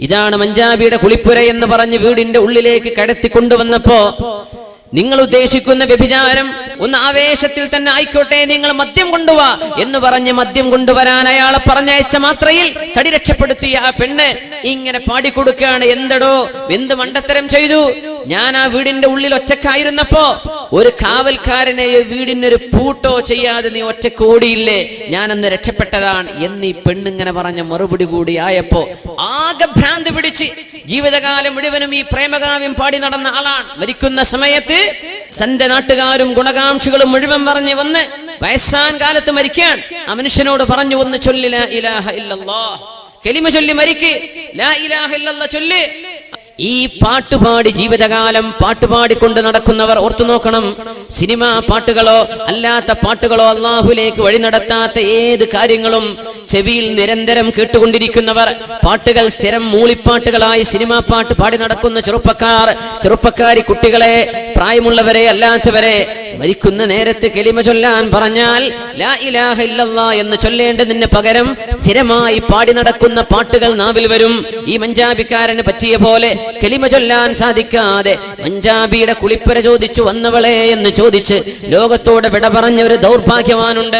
ഇതാണ് മഞ്ചാബിയുടെ കുളിപ്പുര എന്ന് പറഞ്ഞ് വീടിന്റെ ഉള്ളിലേക്ക് കടത്തിക്കൊണ്ടുവന്നപ്പോ, നിങ്ങൾ ഉദ്ദേശിക്കുന്ന വ്യഭിചാരം ഒന്ന് ആവേശത്തിൽ തന്നെ ആയിക്കോട്ടെ, നിങ്ങൾ മദ്യം കൊണ്ടുവാ എന്ന് പറഞ്ഞ് മദ്യം കൊണ്ടുവരാൻ അയാളെ പറഞ്ഞയച്ച മാത്രയിൽ തടി രക്ഷപ്പെടുത്തിയ ആ പെണ്ണ് ഇങ്ങനെ പാടിക്കൊടുക്കുകയാണ്, എന്തടോ എന്ത് മണ്ടത്തരം ചെയ്തു, ഞാൻ ആ വീടിന്റെ ഉള്ളിൽ ഒറ്റക്കായിരുന്നപ്പോ ഒരു കാവൽക്കാരനെ വീടിനൊരു പൂട്ടോ ചെയ്യാതെ നീ ഒറ്റക്ക് ഓടിയില്ലേ, ഞാനന്ന് രക്ഷപ്പെട്ടതാണ് എന്നീ പെണ്ണിങ്ങനെ പറഞ്ഞ മറുപടി കൂടി ആയപ്പോ ആകെ ഭ്രാന്ത് പിടിച്ച് ജീവിതകാലം മുഴുവനും ഈ പ്രേമകാവ്യം പാടി നടന്ന ആളാണ്. മരിക്കുന്ന സമയത്ത് തന്റെ നാട്ടുകാരും ഗുണകാംക്ഷികളും മുഴുവൻ പറഞ്ഞു വന്ന് വയസ്സാൻ കാലത്ത് മരിക്കാൻ ആ മനുഷ്യനോട് പറഞ്ഞു, ഒന്ന് ചൊല്ലി ലാ ഇലാഹ ഇല്ലല്ലാഹ്, കലിമ ചൊല്ലി മരിക്ക്, ലാ ഇലാഹ ഇല്ലല്ലാഹ് ചൊല്ലി. ഈ പാട്ടുപാടി ജീവിതകാലം പാട്ടുപാടിക്കൊണ്ട് നടക്കുന്നവർ ഓർത്തു നോക്കണം, സിനിമാ പാട്ടുകളോ അല്ലാത്ത പാട്ടുകളോ അള്ളാഹുലേക്ക് വഴി നടത്താത്ത ഏത് കാര്യങ്ങളും ചെവിയിൽ നിരന്തരം കേട്ടുകൊണ്ടിരിക്കുന്നവർ, പാട്ടുകൾ സ്ഥിരം മൂളിപ്പാട്ടുകളായി സിനിമാ പാട്ട് പാടി നടക്കുന്ന ചെറുപ്പക്കാരി കുട്ടികളെ, പ്രായമുള്ളവരെ അല്ലാത്തവരെ, മരിക്കുന്ന നേരത്ത് കലിമ ചൊല്ലാൻ പറഞ്ഞാൽ ലാ ഇലാഹ ഇല്ലല്ലാഹ് എന്ന് ചൊല്ലേണ്ടതിന് പകരം സ്ഥിരമായി പാടി നടക്കുന്ന പാട്ടുകൾ നാവിൽ വരും. ഈ മഞ്ചാബിക്കാരന് പറ്റിയ പോലെ കലിമ ചൊല്ലാൻ സാധിക്കാതെ മഞ്ചാബിയുടെ കുളിപ്പുര ചോദിച്ചു വന്നവളെ എന്ന് ചോദിച്ച് ലോകത്തോട് വിട പറഞ്ഞ ഒരു ദൗർഭാഗ്യവാനുണ്ട്.